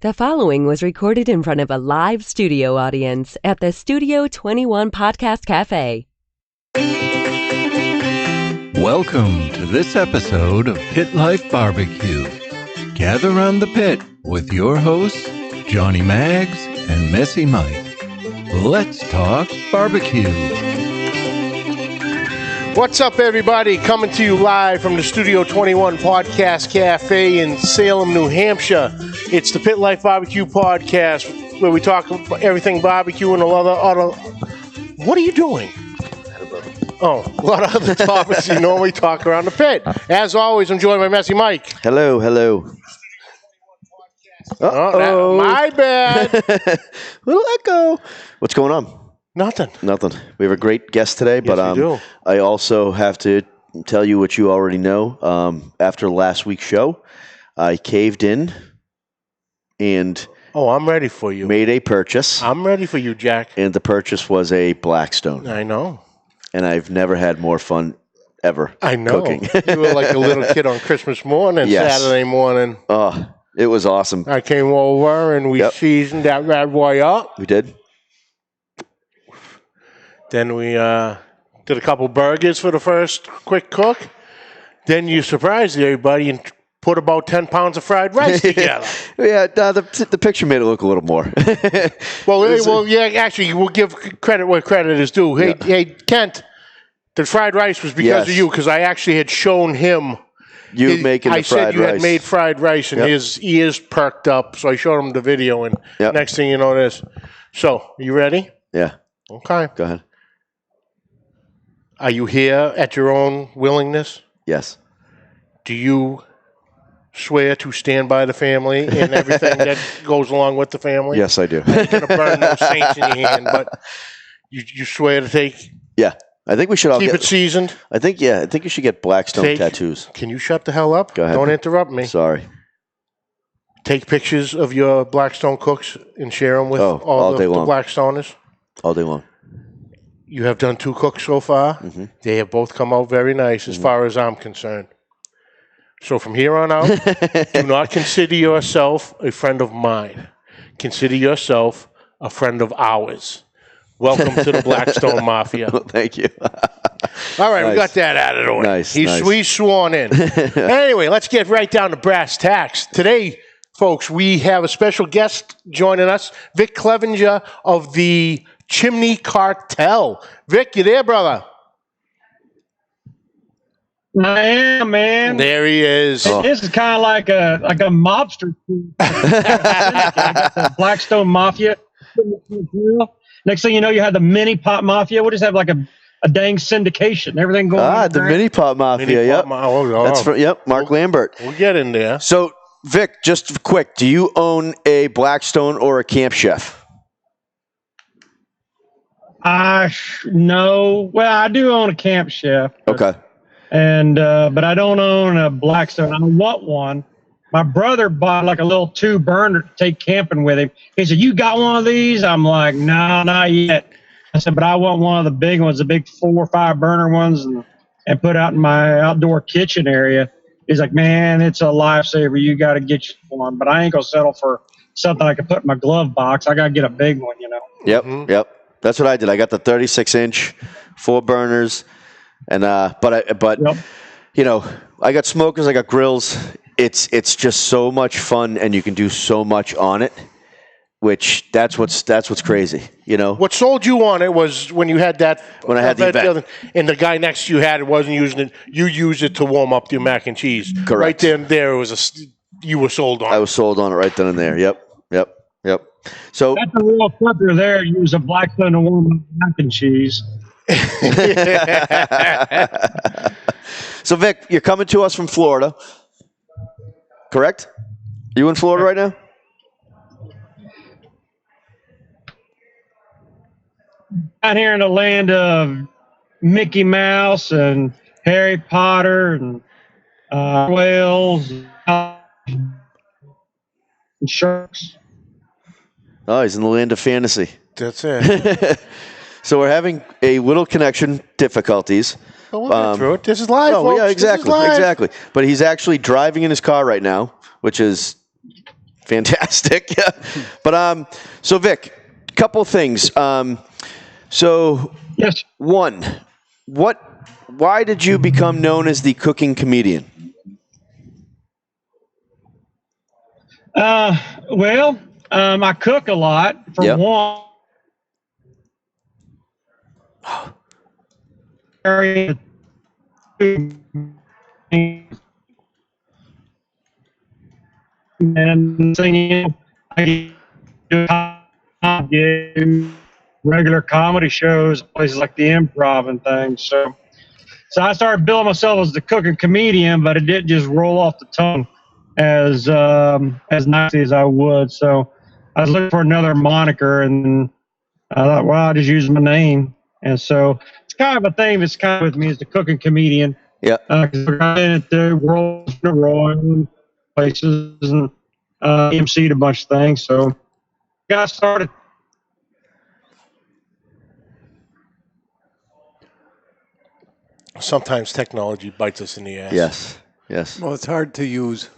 The following was recorded in front of a live studio audience at the Studio 21 Podcast Café. Welcome to this episode of Pit Life BBQ. Gather around the pit with your hosts, Johnnie Mags and Messy Mike. Let's talk barbecue. What's up, everybody? Coming to you live from the Studio 21 Podcast Café in Salem, New Hampshire. It's the Pit Life BBQ podcast where we talk about everything barbecue and a lot of other... What are you doing? Oh, a lot of other topics you normally talk around the pit. As always, I'm joined by Messy Mike. Hello, hello. Oh, my bad. Little echo. What's going on? Nothing. We have a great guest today, Yes, but we do. I also have to tell you what you already know. After last week's show, I caved in and I'm ready for you. made a purchase. I'm ready for you, Jack. And the purchase was a Blackstone. I know. And I've never had more fun ever I know. cooking. You were like a little kid on Christmas morning, Yes. Saturday morning. Oh, it was awesome. I came over and we Yep. seasoned that bad boy up. We did. Then we did a couple burgers for the first quick cook. Then you surprised everybody and put about 10 pounds of fried rice together. Yeah, the picture made it look a little more. Well, yeah, actually, we'll give credit where credit is due. Hey, Kent, the fried rice was because of you, because I actually had shown him. You making the fried rice. I said you had made fried rice, and his ears perked up, so I showed him the video, and next thing you know this. So, you ready? Yeah. Okay. Go ahead. Are you here at your own willingness? Yes. Do you swear to stand by the family and everything that goes along with the family? Yes, I do. You're going to burn those saints in your hand, but you swear to take... Yeah. I think we should all keep it seasoned? I think you should get Blackstone tattoos. Can you shut the hell up? Go ahead. Don't interrupt me. Sorry. Take pictures of your Blackstone cooks and share them with all the Blackstoners. All day long. You have done 2 cooks so far. Mm-hmm. They have both come out very nice as far as I'm concerned. So from here on out, do not consider yourself a friend of mine. Consider yourself a friend of ours. Welcome to the Blackstone Mafia. Well, thank you. All right, we got that out of the way. Nice. He's sworn in. Anyway, let's get right down to brass tacks. Today, folks, we have a special guest joining us, Vic Clevenger of the Chimney Cartel. Vic, you there, brother? I am, man. There he is. This is kind of like a mobster. The Blackstone Mafia. Next thing you know, you have the mini pot mafia. We'll just have like a dang syndication. Everything going on. The mini pot mafia. Yep. That's Mark Lambert. We'll get in there. So, Vic, just quick, do you own a Blackstone or a Camp Chef? No. Well, I do own a Camp Chef. Okay. And but I don't own a Blackstone. I want one. My brother bought like a little 2-burner to take camping with him. He said, "You got one of these?" I'm like, "No, not yet." I said, "But I want one of the big ones, the big 4 or 5 burner ones, and put out in my outdoor kitchen area." He's like, "Man, it's a lifesaver. You got to get you one." But I ain't gonna settle for something I can put in my glove box. I gotta get a big one, you know. Yep. That's what I did. I got the 36-inch, 4 burners, and but you know, I got smokers, I got grills. It's just so much fun, and you can do so much on it. Which that's what's crazy, you know. What sold you on it was when you had that. When I had the event, and the guy next to you wasn't using it. You used it to warm up your mac and cheese. Correct. Right there and there you were sold on. I was sold on it right then and there. Yep. So that's a real flipper there. Use a Blackstone to warm up mac and cheese. So Vic, you're coming to us from Florida, correct? You in Florida right now? Out here in the land of Mickey Mouse and Harry Potter and whales and sharks. Oh, he's in the land of fantasy. That's it. So we're having a little connection difficulties. But we'll get through it. This is live, folks. Yeah, exactly. But he's actually driving in his car right now, which is fantastic. But so Vic, couple things. So Yes. one, why did you become known as the cooking comedian? Well, I cook a lot for Yep. one. And singing, I do regular comedy shows, places like the Improv and things. So I started billing myself as the cooking comedian, but it didn't just roll off the tongue as nicely as I would. So I was looking for another moniker, and I thought, well, I'll just use my name. And so it's kind of a thing that's kind of with me as the cooking comedian. Yeah. Because I've been at the World Royal places and emceed a bunch of things. So got started. Sometimes technology bites us in the ass. Yes. Yes. Well, it's hard to use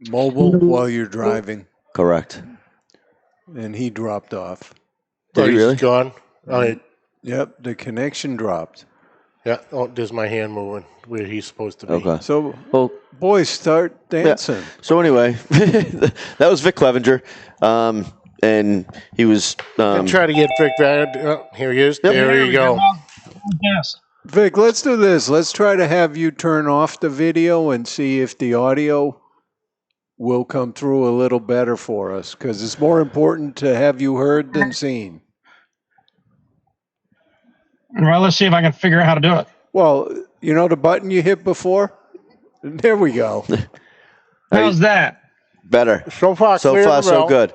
mobile while you're driving, Correct. and he dropped off. Did he he's really? gone. Yep, the connection dropped. Yeah. Oh, there's my hand moving where he's supposed to be. Okay. So, Well, boys, start dancing. so anyway, that was Vic Clevenger, and he was. And try to get Vic back. Oh, here he is. Yep. There you go. Yes. Vic, let's do this. Let's try to have you turn off the video and see if the audio will come through a little better for us, because it's more important to have you heard than seen. Well, let's see if I can figure out how to do it. Well, you know the button you hit before? There we go. How's that? Better. So far, So clear far, as so well. good.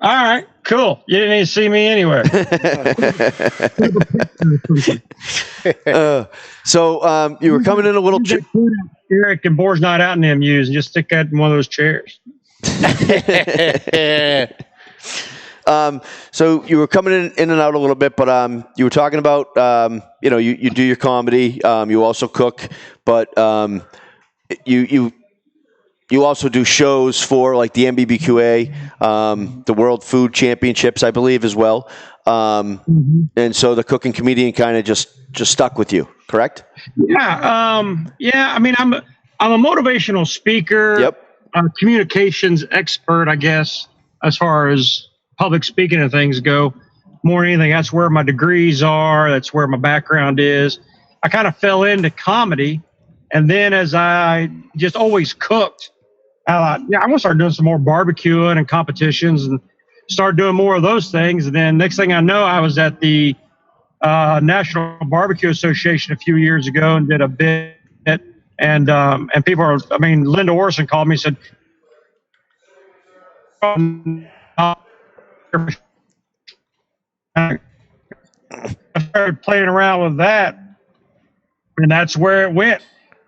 All right, cool. You didn't even see me anywhere. So you were coming in a little. Eric and Boar's Not Out in them use, and just stick that in one of those chairs. So you were coming in and out a little bit, but you were talking about you do your comedy. You also cook, but you also do shows for like the MBBQA, the World Food Championships, I believe, as well. And so the cooking comedian kind of just stuck with you, correct? Yeah. I mean, I'm a motivational speaker. Yep. Communications expert, I guess, as far as public speaking and things go. More than anything, that's where my degrees are. That's where my background is. I kind of fell into comedy, and then as I just always cooked, I thought, I'm gonna start doing some more barbecuing and competitions, and start doing more of those things. And then next thing I know, I was at the National Barbecue Association a few years ago and did a bit. And people are, Linda Orson called me and said, I started playing around with that, and that's where it went.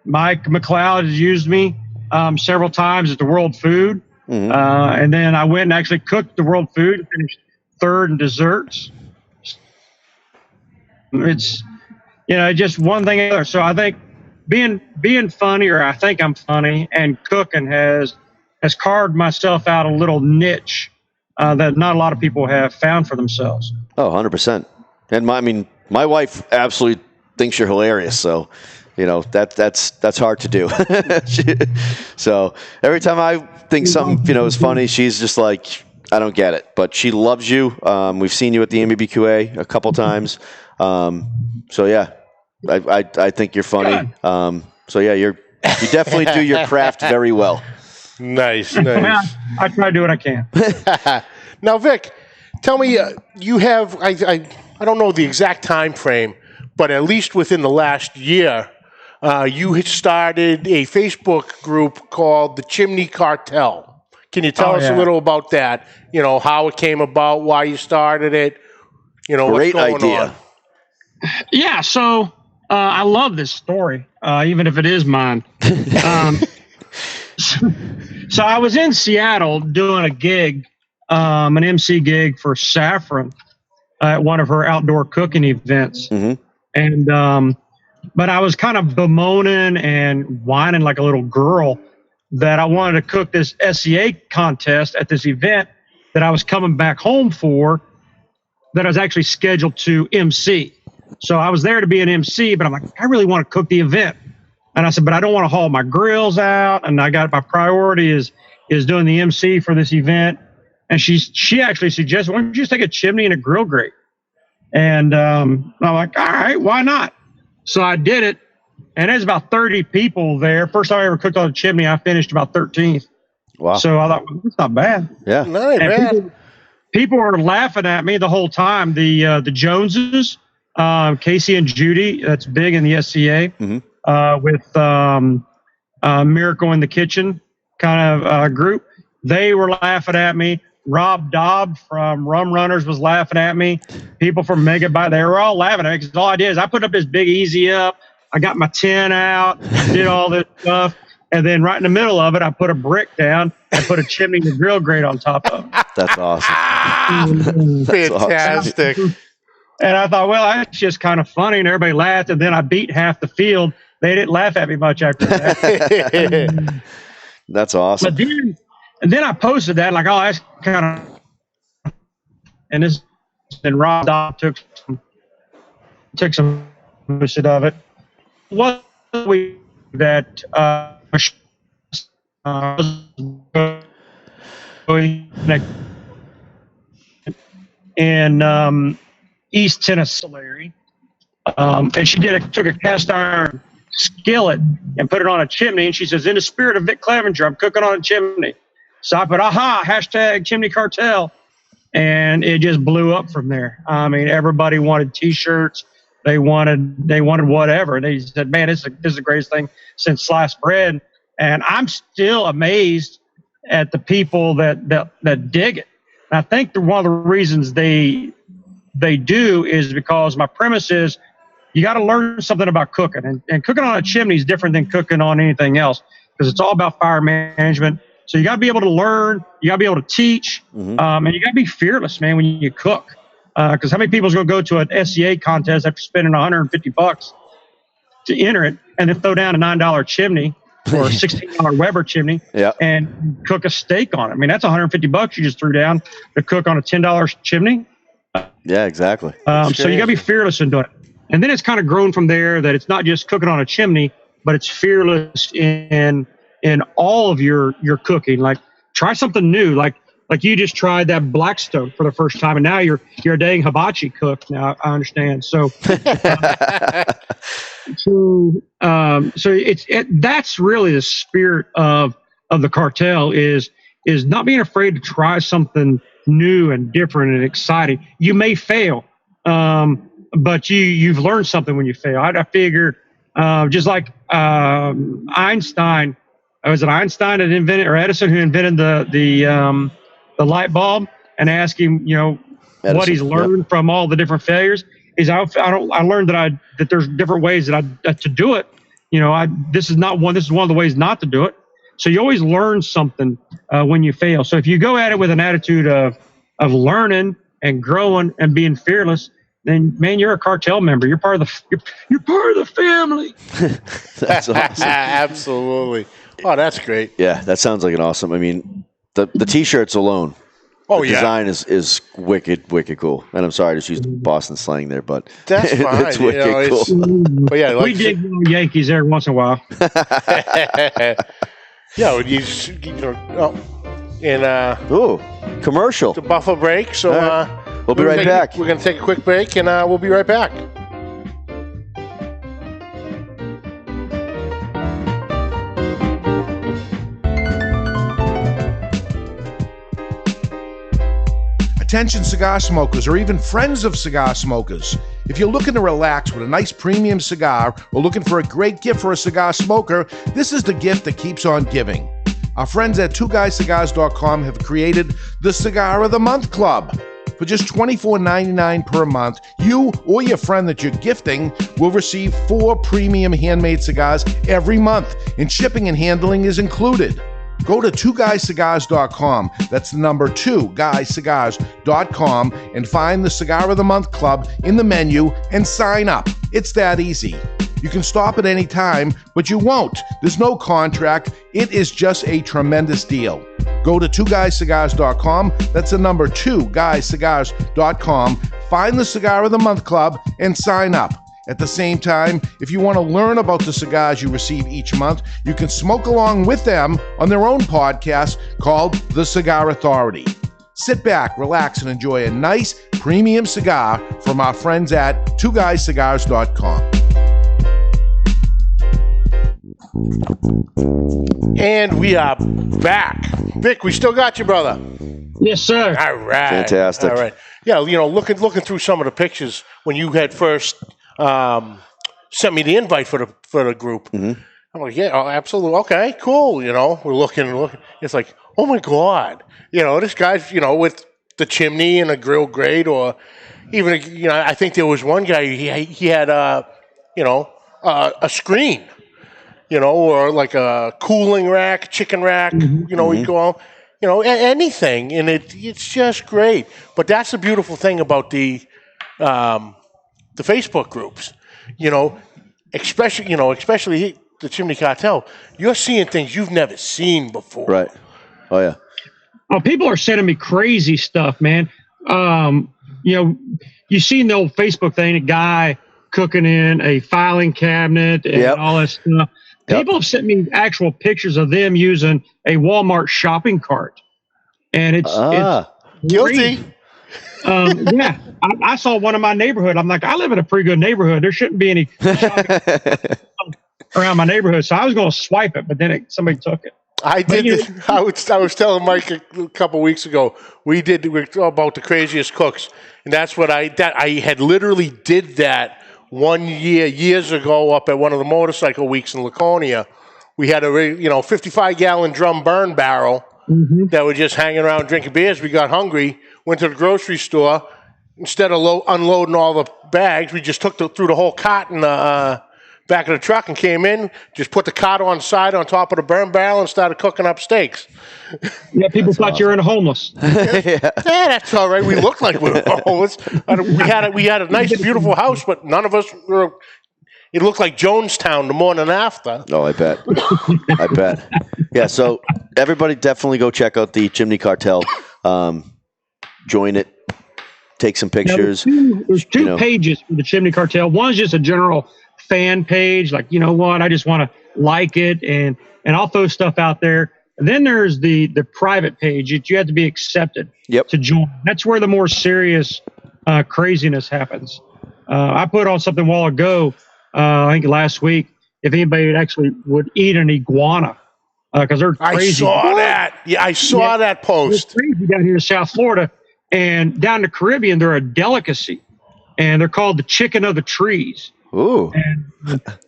Mike McLeod has used me several times at the World Food. Mm-hmm. And then I went and actually cooked the World Food, finished third in desserts. It's, just one thing or the other. So I think being funny, or I think I'm funny, and cooking has carved myself out a little niche that not a lot of people have found for themselves. Oh, 100%. And my wife absolutely thinks you're hilarious. So, that's hard to do. So every time I think something, is funny, she's just like, I don't get it. But she loves you. We've seen you at the MBBQA a couple times. So yeah, I think you're funny. So yeah, you definitely do your craft very well. Nice. I try to do what I can. Now, Vic, tell me, you have, I don't know the exact time frame, but at least within the last year, you had started a Facebook group called the Chimney Cartel. Can you tell us a little about that? How it came about, why you started it, Great what's going idea. on? Yeah, so I love this story, even if it is mine. So I was in Seattle doing a gig, an MC gig for Saffron at one of her outdoor cooking events. Mm-hmm. And but I was kind of bemoaning and whining like a little girl that I wanted to cook this SCA contest at this event that I was coming back home for, that I was actually scheduled to MC. So I was there to be an MC, but I'm like, I really want to cook the event. And I said, but I don't want to haul my grills out. And I got my priority is doing the MC for this event. And she actually suggested, why don't you just take a chimney and a grill grate? And I'm like, all right, why not? So I did it. And there's about 30 people there. First time I ever cooked on a chimney, I finished about 13th. Wow. So I thought, well, that's not bad. Yeah. Not bad. People were laughing at me the whole time. The Joneses, Casey and Judy, that's big in the SCA, with Miracle in the Kitchen kind of group. They were laughing at me. Rob Dobb from Rum Runners was laughing at me. People from Megabyte, they were all laughing at me because all I did is I put up this big easy up. I got my tin out, did all this stuff. And then right in the middle of it, I put a brick down and put a chimney and a grill grate on top of it. That's awesome. Fantastic. Awesome. And I thought, well, that's just kind of funny. And everybody laughed. And then I beat half the field. They didn't laugh at me much after that. That's awesome. But then I posted that, like, oh, that's kind of, and Rob Dobb took some shit of it. What we that in East Tennessee, and she took a cast iron skillet and put it on a chimney, and she says, in the spirit of Vic Clevenger, I'm cooking on a chimney. So I put, hashtag Chimney Cartel, and it just blew up from there. I mean, everybody wanted T-shirts. They wanted whatever. They said, man, this is the greatest thing since sliced bread. And I'm still amazed at the people that dig it. And I think one of the reasons they do is because my premise is you got to learn something about cooking. And cooking on a chimney is different than cooking on anything else because it's all about fire management. So you got to be able to learn. You got to be able to teach. And you got to be fearless, man, when you cook. Because how many people is going to go to an SCA contest after spending $150 to enter it and then throw down a $9 chimney or a $16 Weber chimney and cook a steak on it? I mean, that's $150 you just threw down to cook on a $10 chimney. Yeah, exactly. So you got to be fearless in doing it. And then it's kind of grown from there that it's not just cooking on a chimney, but it's fearless in all of your cooking. Like, try something new. Like you just tried that Blackstone for the first time, and now you're a dang hibachi cook. Now I understand. So, that's really the spirit of the cartel is not being afraid to try something new and different and exciting. You may fail, but you've learned something when you fail. I figure, just like Einstein. Was it Einstein that invented, or Edison who invented the light bulb, and ask him, Edison, what he's learned from all the different failures? Is I learned that there's different ways to do it. This is one of the ways not to do it. So you always learn something when you fail. So if you go at it with an attitude of learning and growing and being fearless, then man, you're a cartel member. You're part of the family. That's awesome. Absolutely. Oh, that's great. Yeah, that sounds like an awesome. I mean, the T-shirts alone. The design is wicked cool. And I'm sorry to use Boston slang there, but that's fine. It's wicked cool. But yeah, we dig Yankees every once in a while. Commercial. The Buffalo break. So we'll be right back. We're going to take a quick break, and we'll be right back. Attention cigar smokers or even friends of cigar smokers. If you're looking to relax with a nice premium cigar or looking for a great gift for a cigar smoker, this is the gift that keeps on giving. Our friends at twoguyscigars.com have created the Cigar of the Month Club. For just $24.99 per month, you or your friend that you're gifting will receive 4 premium handmade cigars every month, and shipping and handling is included. Go to twoguyscigars.com, that's the number 2guyscigars.com, and find the Cigar of the Month Club in the menu and sign up. It's that easy. You can stop at any time, but you won't. There's no contract. It is just a tremendous deal. Go to twoguyscigars.com. That's the number 2guyscigars.com. Find the Cigar of the Month Club and sign up. At the same time, if you want to learn about the cigars you receive each month, you can smoke along with them on their own podcast called The Cigar Authority. Sit back, relax, and enjoy a nice premium cigar from our friends at twoguyscigars.com. And we are back. Vic, we still got you, brother. Yes, sir. All right. Fantastic. All right. Yeah, looking through some of the pictures when you had first sent me the invite for the group. Mm-hmm. I'm like, yeah, oh, absolutely. Okay, cool. We're looking. It's like, oh my God. This guy's, with the chimney and a grill grate, or even, I think there was one guy, he had, a screen, or like a cooling rack, chicken rack, you go on, anything. And it's just great. But that's the beautiful thing about the Facebook groups, especially the Chimney Cartel. You're seeing things you've never seen before. Right. Oh, yeah. Oh, people are sending me crazy stuff, man. You seen the old Facebook thing, a guy cooking in a filing cabinet and all that stuff. People have sent me actual pictures of them using a Walmart shopping cart. And it's guilty. Yeah. I saw one in my neighborhood. I'm like, I live in a pretty good neighborhood. There shouldn't be any shopping around my neighborhood. So I was going to swipe it, but then somebody took it. I did this. I was telling Mike a couple weeks ago. We were talking about the craziest cooks, and that's what I had literally did that years ago up at one of the motorcycle weeks in Laconia. We had a 55-gallon drum burn barrel that were just hanging around drinking beers. We got hungry, went to the grocery store. Instead of unloading all the bags, we just threw the whole cart in the back of the truck and came in, just put the cart on side on top of the burn barrel and started cooking up steaks. Yeah, people thought you were homeless. Yeah, that's all right. We looked like we were homeless. We had a nice, beautiful house, but none of us were. It looked like Jonestown the morning after. Oh, I bet. I bet. Yeah, so everybody definitely go check out the Chimney Cartel. Join it. Take some pictures. Now, there's two pages for the Chimney Cartel. One's just a general fan page, like, I just want to like it, and I'll throw stuff out there. And then there's the private page that you have to be accepted to join. That's where the more serious craziness happens. I put on something a while ago, I think last week, if anybody actually would eat an iguana, because they're crazy. I saw that. Yeah, I saw that post. They're crazy down here in South Florida. And down in the Caribbean, they're a delicacy, and they're called the chicken of the trees. Ooh.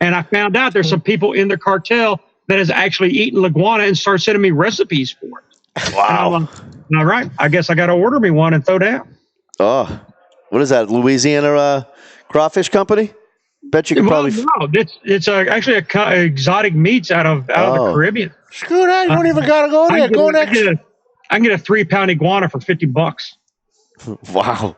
And I found out there's some people in the cartel that has actually eaten iguana and started sending me recipes for it. Wow. All right. I guess I got to order me one and throw down. Oh, what is that? Louisiana crawfish company? Bet you could probably. No, it's actually exotic meats out of the Caribbean. Screw that! You don't even gotta go there. Go next. I can get a 3-pound iguana for $50. Wow.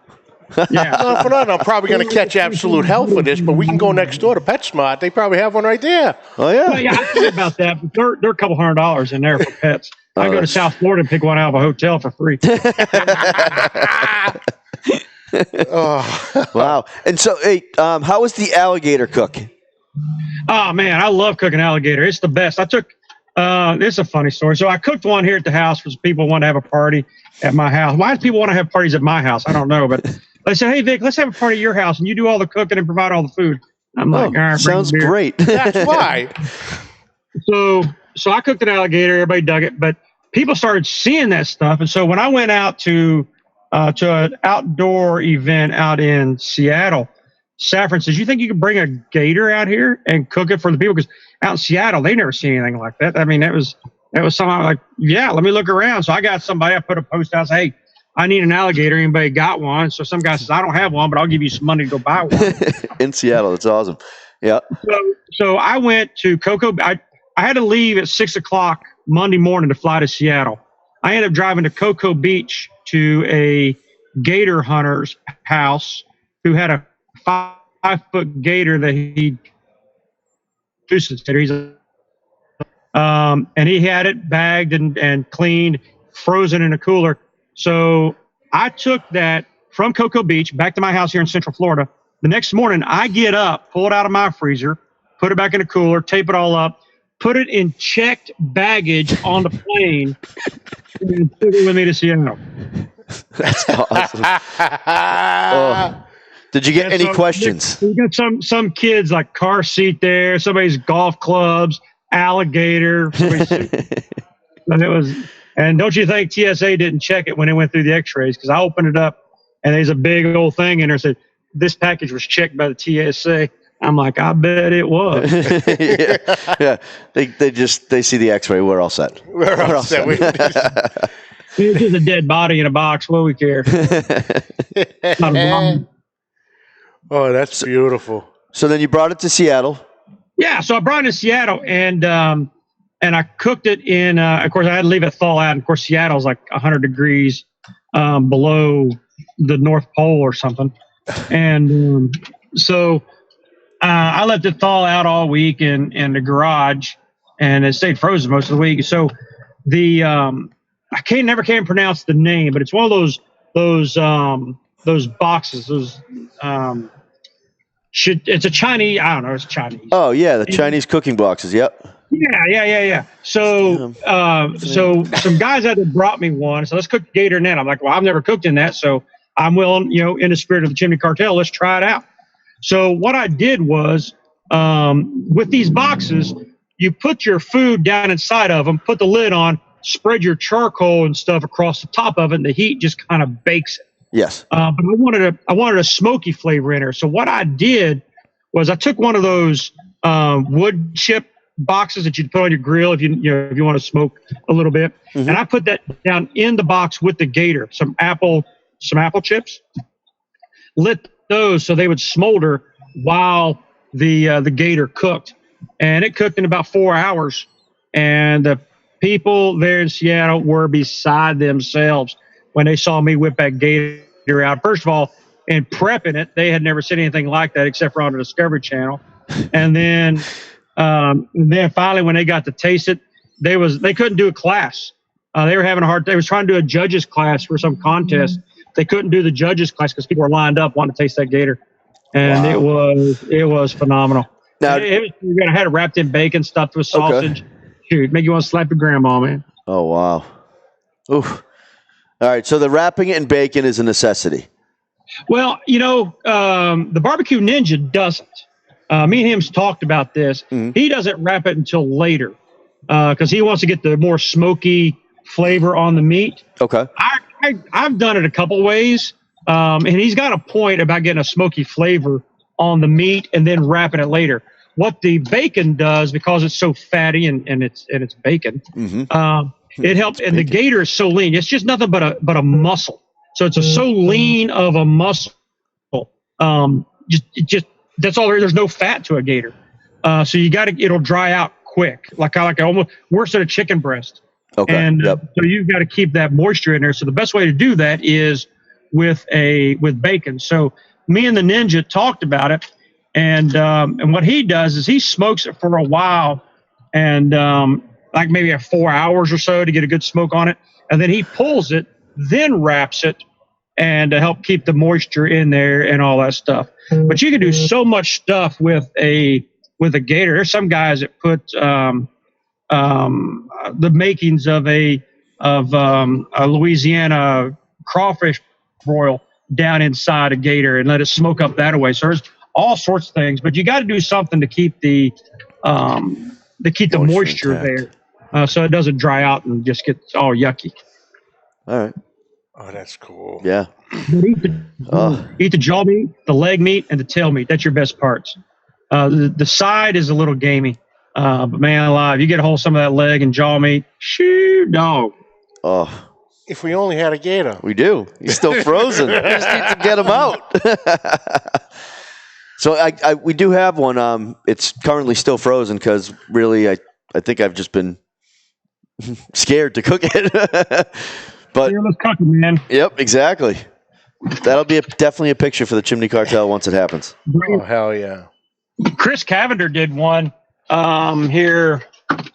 Yeah. For that, I'm probably going to catch Absolute Health for this, but we can go next door to PetSmart. They probably have one right there. Oh, yeah. Well, yeah, I thought about that, but they're a couple $100 in there for pets. I go to South Florida and pick one out of a hotel for free. Wow. And so, hey, how was the alligator cook? Oh, man, I love cooking alligator. It's the best. This is a funny story. So I cooked one here at the house for people who want to have a party at my house. Why do people want to have parties at my house? I don't know, but they said, hey, Vic, let's have a party at your house, and you do all the cooking and provide all the food. I'm like, all right, sounds great. That's why. So I cooked an alligator. Everybody dug it, but people started seeing that stuff. And so when I went out to an outdoor event out in Seattle, Saffron says, you think you could bring a gator out here and cook it for the people? Because out in Seattle, they never seen anything like that. I mean, that was something I'm like, yeah, let me look around. So I got somebody, I put a post out, say, hey, I need an alligator. Anybody got one? So some guy says, I don't have one, but I'll give you some money to go buy one. In Seattle, that's awesome. Yeah. So I went to Cocoa. I had to leave at 6:00 Monday morning to fly to Seattle. I ended up driving to Cocoa Beach to a gator hunter's house who had a 5-foot gator that he He's and he had it bagged and cleaned, frozen in a cooler. So I took that from Cocoa Beach back to my house here in Central Florida. The next morning, I get up, pull it out of my freezer, put it back in a cooler, tape it all up, put it in checked baggage on the plane, and took it with me to Seattle. That's awesome. Did you get any questions? We got some kids like car seat there, somebody's golf clubs, alligator. And don't you think TSA didn't check it when it went through the X-rays? Because I opened it up and there's a big old thing in there that said this package was checked by the TSA. I'm like, I bet it was. yeah. They see the X-ray. We're all set. We're all set. It's just a dead body in a box. What do we care? Not a bomb. Oh, that's beautiful. So then you brought it to Seattle. Yeah, so I brought it to Seattle, and I cooked it in. Of course, I had to leave it thaw out. And of course, Seattle's like 100 degrees below the North Pole or something, and so I let it thaw out all week in the garage, and it stayed frozen most of the week. So the I never can pronounce the name, but it's one of those boxes. It's a Chinese. I don't know. It's Chinese. Oh yeah, the Chinese cooking boxes. Yep. Yeah. So some guys out there brought me one. So let's cook gator in that. I'm like, well, I've never cooked in that, so I'm willing. In the spirit of the Chimney Cartel, let's try it out. So what I did was, with these boxes, you put your food down inside of them, put the lid on, spread your charcoal and stuff across the top of it, and the heat just kind of bakes it. Yes. But I wanted a smoky flavor in there. So what I did was I took one of those wood chip boxes that you put on your grill if you want to smoke a little bit, and I put that down in the box with the gator, some apple chips, lit those so they would smolder while the gator cooked, and it cooked in about 4 hours, and the people there in Seattle were beside themselves when they saw me whip that gator out. First of all, in prepping it, they had never seen anything like that except for on the Discovery Channel. And then finally, when they got to taste it, they couldn't do a class. They were having a hard. They was trying to do a judges class for some contest. They couldn't do the judges class because people were lined up wanting to taste that gator, and wow. it was phenomenal. Now you're gonna have it wrapped in bacon, stuffed with sausage. Okay. Shoot, make you want to slap your grandma, man. Oh wow. Oof. All right, so the wrapping it in bacon is a necessity. Well, the barbecue ninja doesn't. Me and him's talked about this. Mm-hmm. He doesn't wrap it until later because he wants to get the more smoky flavor on the meat. Okay. I've done it a couple ways, and he's got a point about getting a smoky flavor on the meat and then wrapping it later. What the bacon does, because it's so fatty and it's bacon, it helps. And the gator is so lean; it's just nothing but a muscle. So it's so lean of a muscle. Just that's all. There's no fat to a gator, so it'll dry out quick, like almost worse than a chicken breast. Okay. And so you've got to keep that moisture in there. So the best way to do that is with bacon. So me and the ninja talked about it, and what he does is he smokes it for a while, and like maybe 4 hours or so to get a good smoke on it, and then he pulls it, then wraps it, and to help keep the moisture in there and all that stuff. But you can do so much stuff with a gator. There's some guys that put the makings of a Louisiana crawfish broil down inside a gator and let it smoke up that way. So there's all sorts of things, but you got to do something to keep the moisture there, so it doesn't dry out and just get all yucky. All right. Oh, that's cool. Yeah. Eat the jaw meat, the leg meat, and the tail meat. That's your best parts. The side is a little gamey. But man alive, you get a hold of some of that leg and jaw meat, shoot, dog. Oh. If we only had a gator. We do. He's still frozen. We just need to get him out. So we do have one. It's currently still frozen because really I think I've just been scared to cook it. But let's cook it, man. Yep, exactly. That'll be definitely a picture for the Chimney Cartel once it happens. Oh, hell yeah. Chris Cavender did one here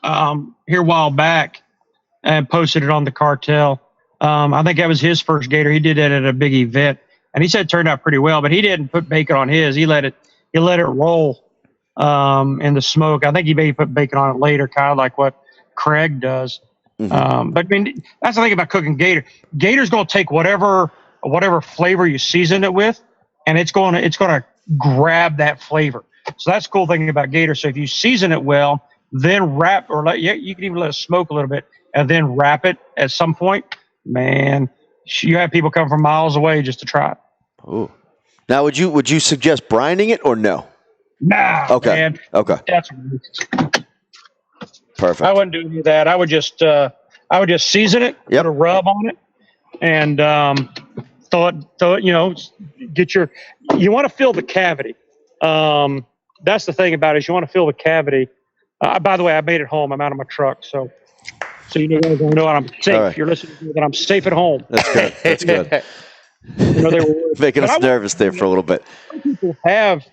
a while back and posted it on the cartel. I think that was his first gator. He did it at a big event, and he said it turned out pretty well. But he didn't put bacon on his. He let it roll in the smoke. I think he maybe put bacon on it later, kind of like what Craig does. Mm-hmm. But I mean, that's the thing about cooking gator. Gator's going to take whatever flavor you season it with, and it's going to grab that flavor. So that's the cool thing about gator. So if you season it well, then wrap, you can even let it smoke a little bit, and then wrap it at some point. Man, you have people come from miles away just to try it. Oh, now would you suggest brining it or no? Nah. Okay. Man, okay. That's perfect. I wouldn't do any of that. I would just season it, put a rub on it, and throw it. You want to fill the cavity. That's the thing about it, is you want to fill the cavity. By the way, I made it home. I'm out of my truck, so you know I'm safe. Right. You're listening to me, that I'm safe at home. That's good. That's good. They were making us nervous there for a little bit. People have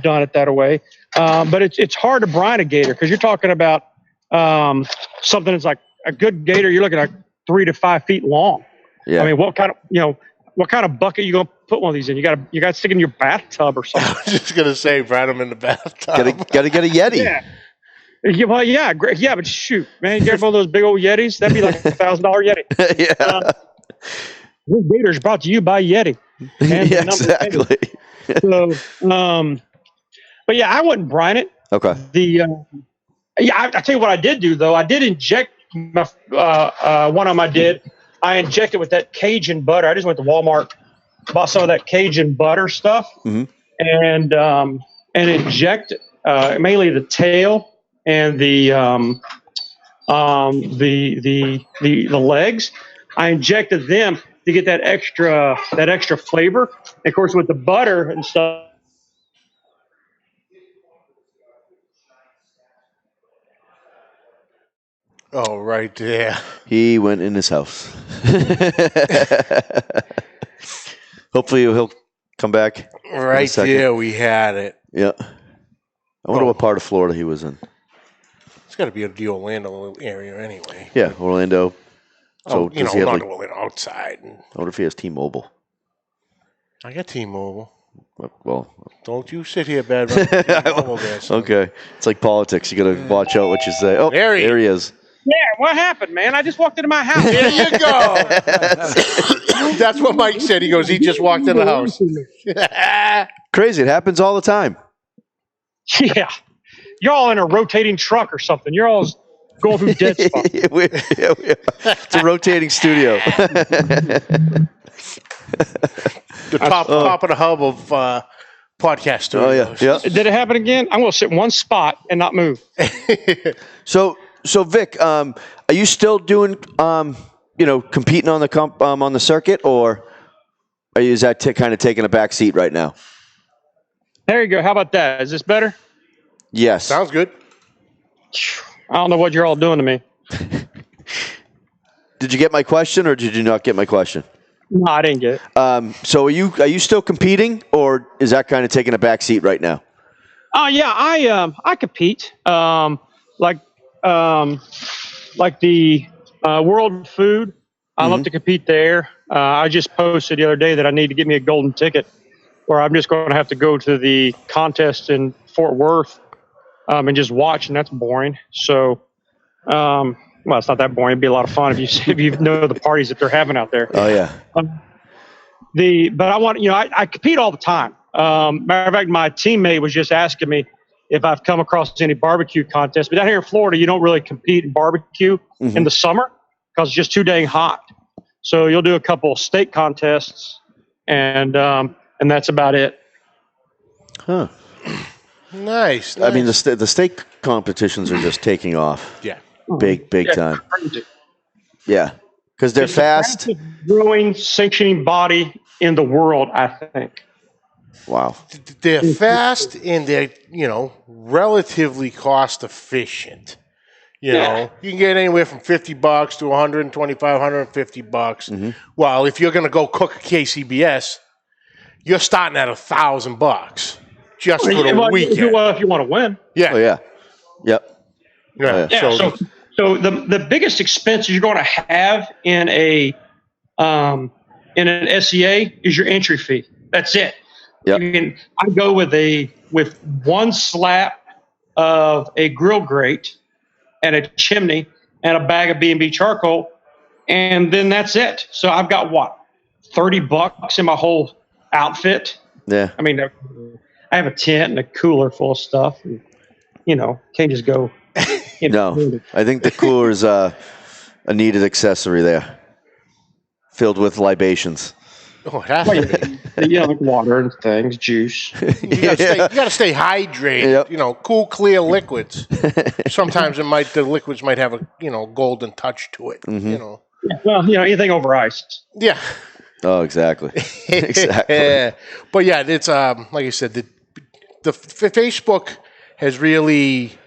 done it that way, but it's hard to brine a gator because you're talking about something that's like a good gator. You're looking at 3 to 5 feet long. Yeah. I mean, what kind of bucket you gonna put one of these in? You got to stick it in your bathtub or something. I was just gonna say, brine them in the bathtub. Got to get a Yeti. Yeah. Well, yeah, great. Yeah, but shoot, man, you get one of those big old Yetis. That'd be like $1,000 Yeti. Yeah. This gator is brought to you by Yeti. Yeah, exactly. So, but yeah, I wouldn't brine it. Okay. I tell you what I did do though. I did inject my, one of them. I injected with that Cajun butter. I just went to Walmart, bought some of that Cajun butter stuff, and inject mainly the tail and the legs. I injected them to get that extra flavor. And of course, with the butter and stuff. Oh, right there. He went in his house. Hopefully he'll come back. Right there, we had it. Yeah. I wonder what part of Florida he was in. It's got to be the Orlando area anyway. Yeah, Orlando. So not Orlando, outside. I wonder if he has T-Mobile. I got T-Mobile. Well, don't you sit here bad about T-Mobile. Okay. It's like politics. You got to watch out what you say. Oh, there he is. Yeah, what happened, man? I just walked into my house. There you go. That's what Mike said. He goes, he just walked in the house. Crazy. It happens all the time. Yeah. You're all in a rotating truck or something. You're all going through dead spots. It's a rotating studio. The top of the hub of podcast studios. Oh, yeah. Did it happen again? I'm going to sit in one spot and not move. So Vic, are you still doing, competing on the circuit, or is that kind of taking a back seat right now? There you go. How about that? Is this better? Yes. Sounds good. I don't know what you're all doing to me. Did you get my question, or did you not get my question? No, I didn't get it. So are you still competing, or is that kind of taking a back seat right now? Oh yeah, I compete. Like the World Food. I love to compete there. I just posted the other day that I need to get me a golden ticket, or I'm just going to have to go to the contest in Fort Worth and just watch, and that's boring. So, well, it's not that boring. It'd be a lot of fun if you know the parties that they're having out there. Oh yeah. But I want, I compete all the time. Matter of fact, my teammate was just asking me if I've come across any barbecue contests. But down here in Florida, you don't really compete in barbecue in the summer because it's just too dang hot. So you'll do a couple of steak contests, and that's about it. Huh. Nice. I mean, the steak competitions are just taking off. Yeah. Big time. Crazy. Yeah. Because they're It's fast. the fastest growing sanctioning body in the world, I think. Wow. They're fast and they're, relatively cost efficient. You know, you can get anywhere from $50 to $125, $150. Well, if you're going to go cook a KCBS, you're starting at $1,000 just for the weekend. If you want to win. Yeah. Oh, yeah. Yep. Yeah. Yeah. So the biggest expense you're going to have in an SCA is your entry fee. That's it. Yep. I go with one slap of a grill grate and a chimney and a bag of B&B charcoal, and then that's it. So I've got what, $30 in my whole outfit. Yeah. I mean, I have a tent and a cooler full of stuff. And, can't just go. No, I think the cooler is a needed accessory there, filled with libations. Oh, that's like water and things, juice. You gotta stay hydrated. Yep. Cool, clear liquids. Sometimes the liquids might have a golden touch to it. Mm-hmm. Well, anything over ice. Yeah. Oh, exactly. Exactly. Yeah. But yeah, it's like I said, the Facebook has really,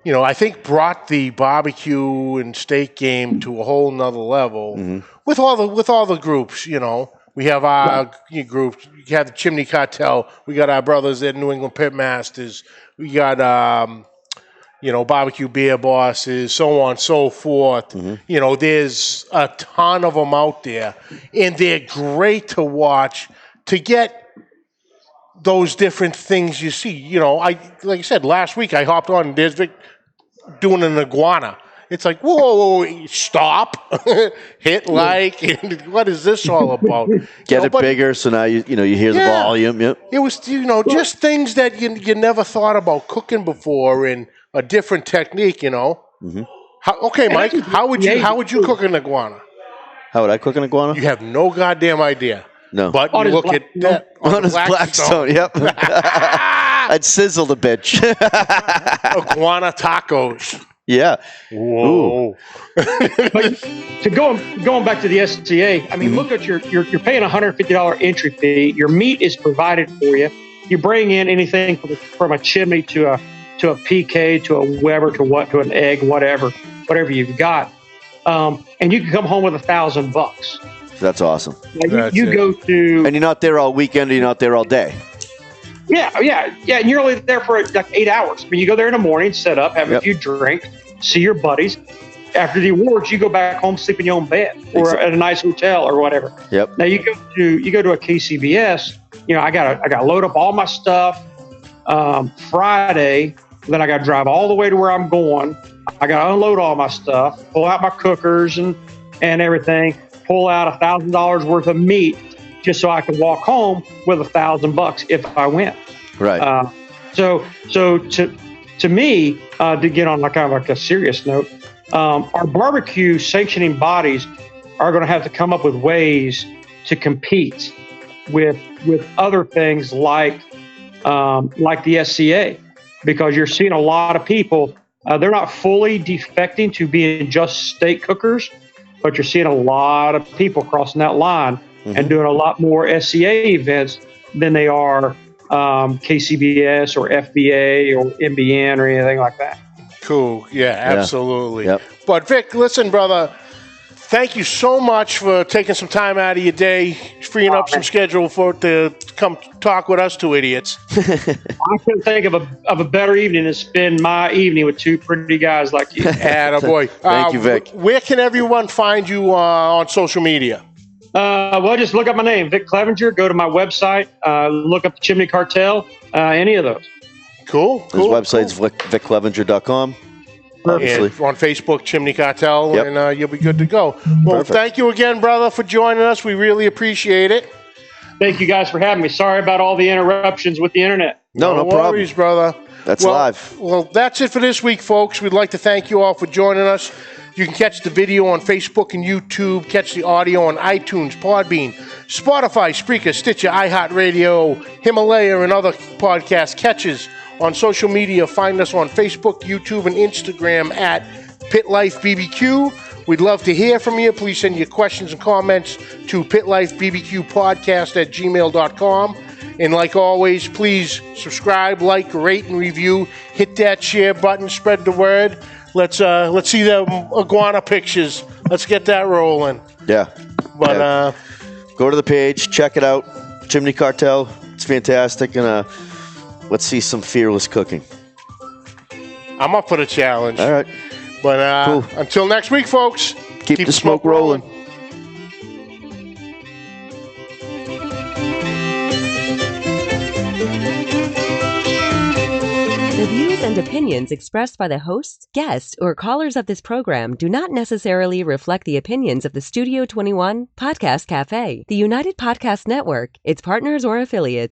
I think brought the barbecue and steak game to a whole nother level with all the groups. We have our groups. You have the Chimney Cartel. We got our brothers at New England Pit Masters. We got barbecue beer bosses, so on and so forth. There's a ton of them out there, and they're great to watch to get those different things you see. Like I said, last week I hopped on and there's Vic doing an iguana. It's like, whoa, stop, hit like, what is this all about? Get it bigger, so now you hear the volume. Yep. It was just things that you never thought about cooking before and a different technique. Okay, Mike, how would you cook an iguana? How would I cook an iguana? You have no goddamn idea. No. But you look at that on his Blackstone. Yep. I'd sizzle the bitch. Iguana tacos. Yeah. Whoa. But going back to the SCA, I mean, look at you're paying $150 entry fee. Your meat is provided for you. You bring in anything from a chimney to a PK to a Weber to an egg, whatever you've got, and you can come home with $1,000. That's awesome. You go to, and you're not there all weekend. Or you're not there all day. Yeah, and you're only there for like 8 hours. I mean, you go there in the morning, set up, have a few drinks, see your buddies. After the awards, you go back home, sleep in your own bed, or at a nice hotel or whatever. Yep. Now you go to a KCBS. I got to load up all my stuff Friday. Then I got to drive all the way to where I'm going. I got to unload all my stuff, pull out my cookers and everything, pull out $1,000 worth of meat, just so I can walk home with $1,000 if I win. Right. So to me, to get on kind of like a serious note, our barbecue sanctioning bodies are going to have to come up with ways to compete with other things like the SCA, because you're seeing a lot of people. They're not fully defecting to being just steak cookers, but you're seeing a lot of people crossing that line and doing a lot more SCA events than they are KCBS or FBA or MBN or anything like that. Cool. Yeah, absolutely. Yep. But Vic, listen, brother, thank you so much for taking some time out of your day, freeing up some schedule to come talk with us two idiots. I couldn't think of a better evening to spend my evening with two pretty guys like you. Attaboy. Thank you, Vic. Where can everyone find you on social media? Well, just look up my name, Vic Clevenger. Go to my website. Look up the Chimney Cartel. Any of those. Cool. His website's VicClevenger.com. Obviously. And on Facebook, Chimney Cartel, and you'll be good to go. Well, Perfect. Thank you again, brother, for joining us. We really appreciate it. Thank you guys for having me. Sorry about all the interruptions with the internet. No worries, brother. That's live. Well, that's it for this week, folks. We'd like to thank you all for joining us. You can catch the video on Facebook and YouTube, catch the audio on iTunes, Podbean, Spotify, Spreaker, Stitcher, iHeartRadio, Himalaya, and other podcast catches. On social media, find us on Facebook, YouTube, and Instagram at Pit Life BBQ. We'd love to hear from you. Please send your questions and comments to pitlifebbqpodcast@gmail.com. And like always, please subscribe, like, rate, and review. Hit that share button. Spread the word. Let's see the iguana pictures. Let's get that rolling. Yeah. But go to the page, check it out. Chimney Cartel. It's fantastic. And let's see some fearless cooking. I'm up for the challenge. All right. But Cool. Until next week, folks, Keep the smoke rolling. The views and opinions expressed by the hosts, guests, or callers of this program do not necessarily reflect the opinions of the Studio 21 Podcast Café, the United Podcast Network, its partners, or affiliates.